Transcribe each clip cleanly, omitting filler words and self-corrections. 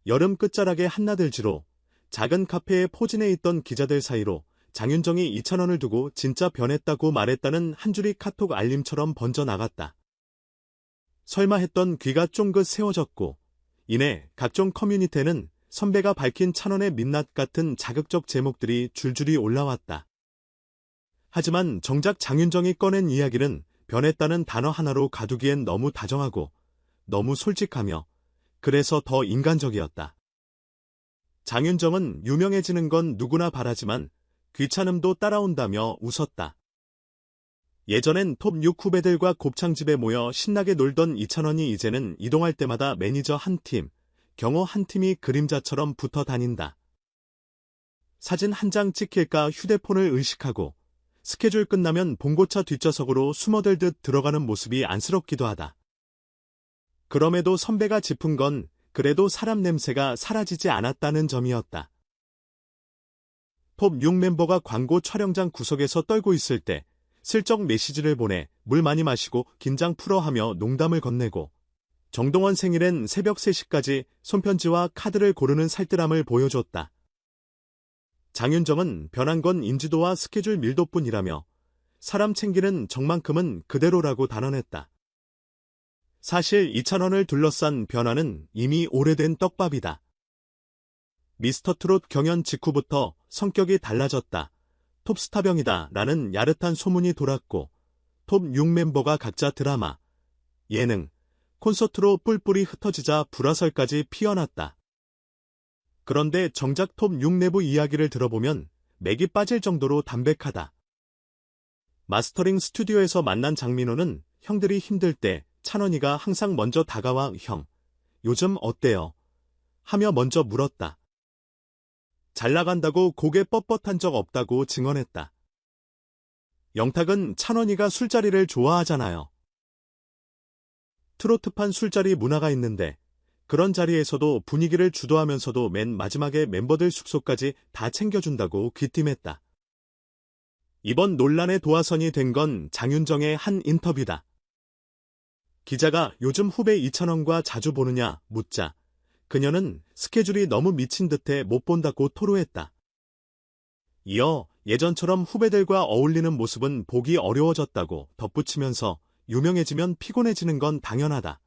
여름 끝자락의 한나들지로 작은 카페에 포진해 있던 기자들 사이로 장윤정이 2,000원을 두고 진짜 변했다고 말했다는 한 줄이 카톡 알림처럼 번져나갔다. 설마 했던 귀가 쫑긋 세워졌고 이내 각종 커뮤니티에는 선배가 밝힌 1,000원의 민낯 같은 자극적 제목들이 줄줄이 올라왔다. 하지만 정작 장윤정이 꺼낸 이야기는 변했다는 단어 하나로 가두기엔 너무 다정하고 너무 솔직하며 그래서 더 인간적이었다. 장윤정은 유명해지는 건 누구나 바라지만 귀찮음도 따라온다며 웃었다. 예전엔 톱6 후배들과 곱창집에 모여 신나게 놀던 2,000원이 이제는 이동할 때마다 매니저 한 팀, 경호 한 팀이 그림자처럼 붙어 다닌다. 사진 한 장 찍힐까 휴대폰을 의식하고 스케줄 끝나면 봉고차 뒷좌석으로 숨어들듯 들어가는 모습이 안쓰럽기도 하다. 그럼에도 선배가 짚은 건 그래도 사람 냄새가 사라지지 않았다는 점이었다. 톱6 멤버가 광고 촬영장 구석에서 떨고 있을 때 슬쩍 메시지를 보내 물 많이 마시고 긴장 풀어 하며 농담을 건네고 정동원 생일엔 새벽 3시까지 손편지와 카드를 고르는 살뜰함을 보여줬다. 장윤정은 변한 건 인지도와 스케줄 밀도뿐이라며 사람 챙기는 정만큼은 그대로라고 단언했다. 사실 2,000원을 둘러싼 변화는 이미 오래된 떡밥이다. 미스터트롯 경연 직후부터 성격이 달라졌다. 톱스타병이다 라는 야릇한 소문이 돌았고 톱6 멤버가 각자 드라마, 예능, 콘서트로 뿔뿔이 흩어지자 불화설까지 피어났다. 그런데 정작 톱6 내부 이야기를 들어보면 맥이 빠질 정도로 담백하다. 마스터링 스튜디오에서 만난 장민호는 형들이 힘들 때 찬원이가 항상 먼저 다가와 형, 요즘 어때요? 하며 먼저 물었다. 잘 나간다고 고개 뻣뻣한 적 없다고 증언했다. 영탁은 찬원이가 술자리를 좋아하잖아요. 트로트판 술자리 문화가 있는데 그런 자리에서도 분위기를 주도하면서도 맨 마지막에 멤버들 숙소까지 다 챙겨준다고 귀띔했다. 이번 논란의 도화선이 된 건 장윤정의 한 인터뷰다. 기자가 요즘 후배 2,000원과 자주 보느냐 묻자 그녀는 스케줄이 너무 미친 듯해 못 본다고 토로했다. 이어 예전처럼 후배들과 어울리는 모습은 보기 어려워졌다고 덧붙이면서 유명해지면 피곤해지는 건 당연하다.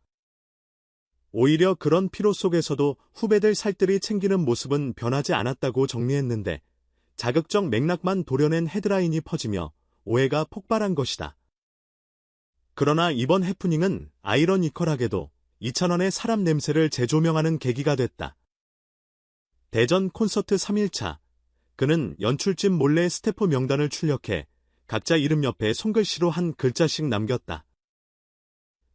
오히려 그런 피로 속에서도 후배들 살뜰히 챙기는 모습은 변하지 않았다고 정리했는데 자극적 맥락만 도려낸 헤드라인이 퍼지며 오해가 폭발한 것이다. 그러나 이번 해프닝은 아이러니컬하게도 2,000원의 사람 냄새를 재조명하는 계기가 됐다. 대전 콘서트 3일차, 그는 연출진 몰래 스태프 명단을 출력해 각자 이름 옆에 손글씨로 한 글자씩 남겼다.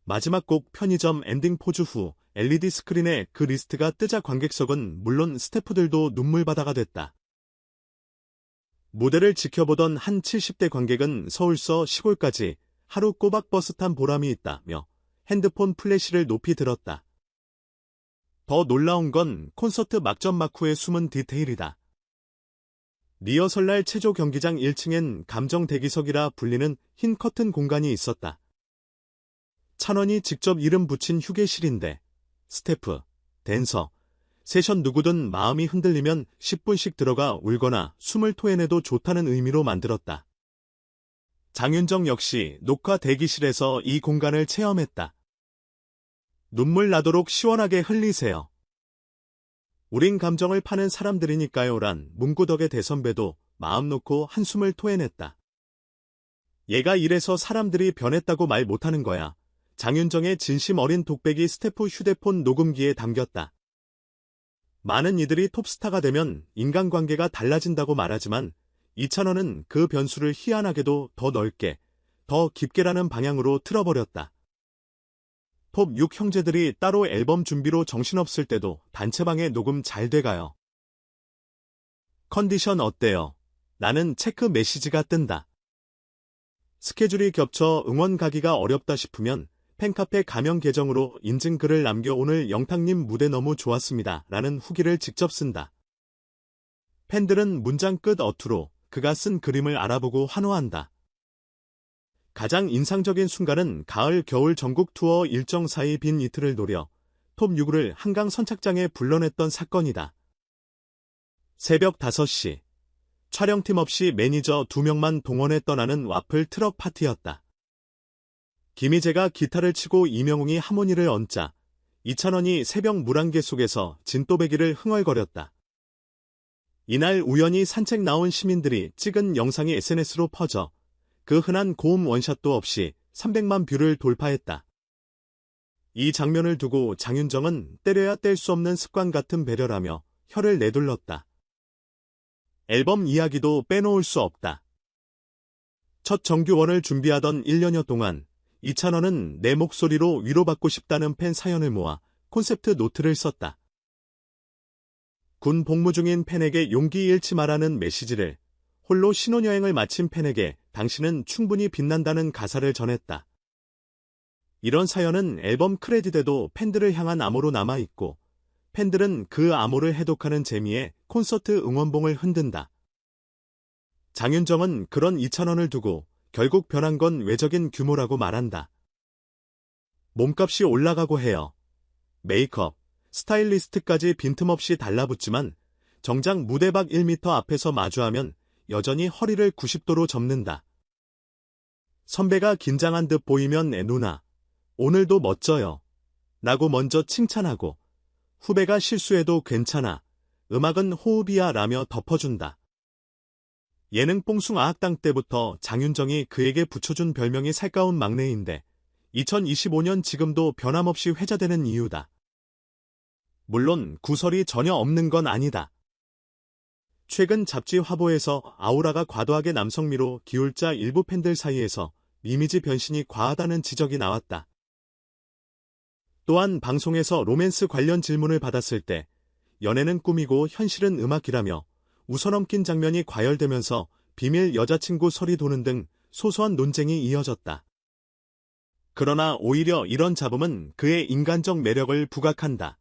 마지막 곡 편의점 엔딩 포즈 후 LED 스크린에 그 리스트가 뜨자 관객석은 물론 스태프들도 눈물바다가 됐다. 무대를 지켜보던 한 70대 관객은 서울서 시골까지 하루 꼬박 버스 탄 보람이 있다며 핸드폰 플래시를 높이 들었다. 더 놀라운 건 콘서트 막전 막후의 숨은 디테일이다. 리허설날 체조 경기장 1층엔 감정 대기석이라 불리는 흰 커튼 공간이 있었다. 찬원이 직접 이름 붙인 휴게실인데 스태프, 댄서, 세션 누구든 마음이 흔들리면 10분씩 들어가 울거나 숨을 토해내도 좋다는 의미로 만들었다. 장윤정 역시 녹화 대기실에서 이 공간을 체험했다. 눈물 나도록 시원하게 흘리세요. 우린 감정을 파는 사람들이니까요 란 문구덕의 대선배도 마음 놓고 한숨을 토해냈다. 얘가 이래서 사람들이 변했다고 말 못하는 거야. 장윤정의 진심 어린 독백이 스태프 휴대폰 녹음기에 담겼다. 많은 이들이 톱스타가 되면 인간관계가 달라진다고 말하지만 2,000원은 그 변수를 희한하게도 더 넓게, 더 깊게라는 방향으로 틀어버렸다. 톱6 형제들이 따로 앨범 준비로 정신없을 때도 단체방에 녹음 잘 돼가요. 컨디션 어때요? 나는 체크 메시지가 뜬다. 스케줄이 겹쳐 응원 가기가 어렵다 싶으면 팬카페 가명 계정으로 인증글을 남겨 오늘 영탁님 무대 너무 좋았습니다 라는 후기를 직접 쓴다. 팬들은 문장 끝 어투로 그가 쓴 그림을 알아보고 환호한다. 가장 인상적인 순간은 가을 겨울 전국 투어 일정 사이 빈 이틀을 노려 톱 6을 한강 선착장에 불러냈던 사건이다. 새벽 5시. 촬영팀 없이 매니저 2명만 동원해 떠나는 와플 트럭 파티였다. 김희재가 기타를 치고 이명웅이 하모니를 얹자 이찬원이 새벽 물안개 속에서 진또배기를 흥얼거렸다. 이날 우연히 산책 나온 시민들이 찍은 영상이 SNS로 퍼져 그 흔한 고음 원샷도 없이 300만 뷰를 돌파했다. 이 장면을 두고 장윤정은 때려야 뗄 수 없는 습관 같은 배려라며 혀를 내둘렀다. 앨범 이야기도 빼놓을 수 없다. 첫 정규원을 준비하던 1년여 동안 이찬원은 내 목소리로 위로받고 싶다는 팬 사연을 모아 콘셉트 노트를 썼다. 군 복무 중인 팬에게 용기 잃지 마라는 메시지를, 홀로 신혼여행을 마친 팬에게 당신은 충분히 빛난다는 가사를 전했다. 이런 사연은 앨범 크레딧에도 팬들을 향한 암호로 남아있고, 팬들은 그 암호를 해독하는 재미에 콘서트 응원봉을 흔든다. 장윤정은 그런 이찬원을 두고 결국 변한 건 외적인 규모라고 말한다. 몸값이 올라가고 해요. 메이크업, 스타일리스트까지 빈틈없이 달라붙지만 정작 무대 밖 1m 앞에서 마주하면 여전히 허리를 90도로 접는다. 선배가 긴장한 듯 보이면 누나, 오늘도 멋져요. 라고 먼저 칭찬하고 후배가 실수해도 괜찮아. 음악은 호흡이야 라며 덮어준다. 예능 뽕숭 아학당 때부터 장윤정이 그에게 붙여준 별명이 살가운 막내인데 2025년 지금도 변함없이 회자되는 이유다. 물론 구설이 전혀 없는 건 아니다. 최근 잡지 화보에서 아우라가 과도하게 남성미로 기울자 일부 팬들 사이에서 이미지 변신이 과하다는 지적이 나왔다. 또한 방송에서 로맨스 관련 질문을 받았을 때 연애는 꿈이고 현실은 음악이라며 웃어넘긴 장면이 과열되면서 비밀 여자친구 설이 도는 등 소소한 논쟁이 이어졌다. 그러나 오히려 이런 잡음은 그의 인간적 매력을 부각한다.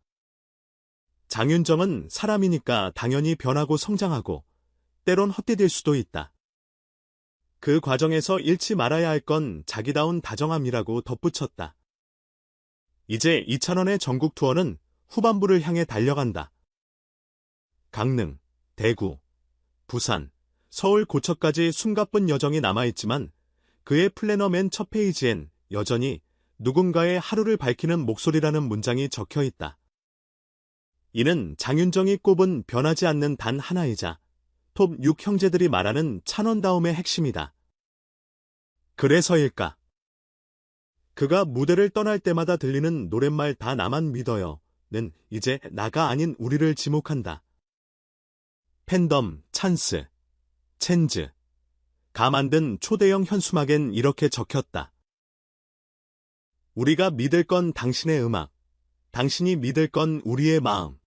장윤정은 사람이니까 당연히 변하고 성장하고 때론 헛디딜 수도 있다. 그 과정에서 잃지 말아야 할 건 자기다운 다정함이라고 덧붙였다. 이제 이찬원의 전국 투어는 후반부를 향해 달려간다. 강릉, 대구, 부산, 서울 고척까지 숨가쁜 여정이 남아있지만 그의 플래너 맨 첫 페이지엔 여전히 누군가의 하루를 밝히는 목소리라는 문장이 적혀있다. 이는 장윤정이 꼽은 변하지 않는 단 하나이자 톱 6 형제들이 말하는 찬원다움의 핵심이다. 그래서일까? 그가 무대를 떠날 때마다 들리는 노랫말 다 나만 믿어요는 이제 나가 아닌 우리를 지목한다. 팬덤, 찬스, 첸즈, 가 만든 초대형 현수막엔 이렇게 적혔다. 우리가 믿을 건 당신의 음악, 당신이 믿을 건 우리의 마음.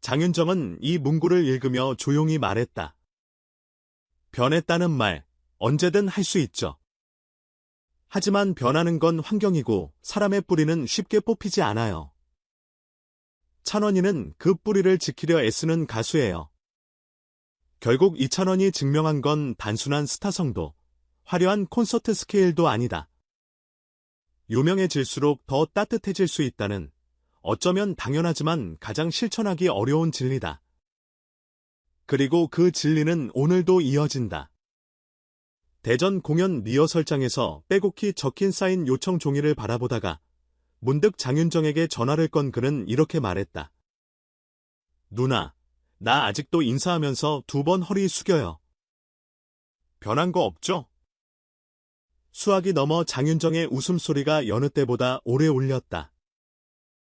장윤정은 이 문구를 읽으며 조용히 말했다. 변했다는 말, 언제든 할 수 있죠. 하지만 변하는 건 환경이고 사람의 뿌리는 쉽게 뽑히지 않아요. 찬원이는 그 뿌리를 지키려 애쓰는 가수예요. 결국 이찬원이 증명한 건 단순한 스타성도, 화려한 콘서트 스케일도 아니다. 유명해질수록 더 따뜻해질 수 있다는, 어쩌면 당연하지만 가장 실천하기 어려운 진리다. 그리고 그 진리는 오늘도 이어진다. 대전 공연 리허설장에서 빼곡히 적힌 사인 요청 종이를 바라보다가 문득 장윤정에게 전화를 건 그는 이렇게 말했다. 누나, 나 아직도 인사하면서 2번 허리 숙여요. 변한 거 없죠? 수학이 넘어 장윤정의 웃음소리가 여느 때보다 오래 울렸다.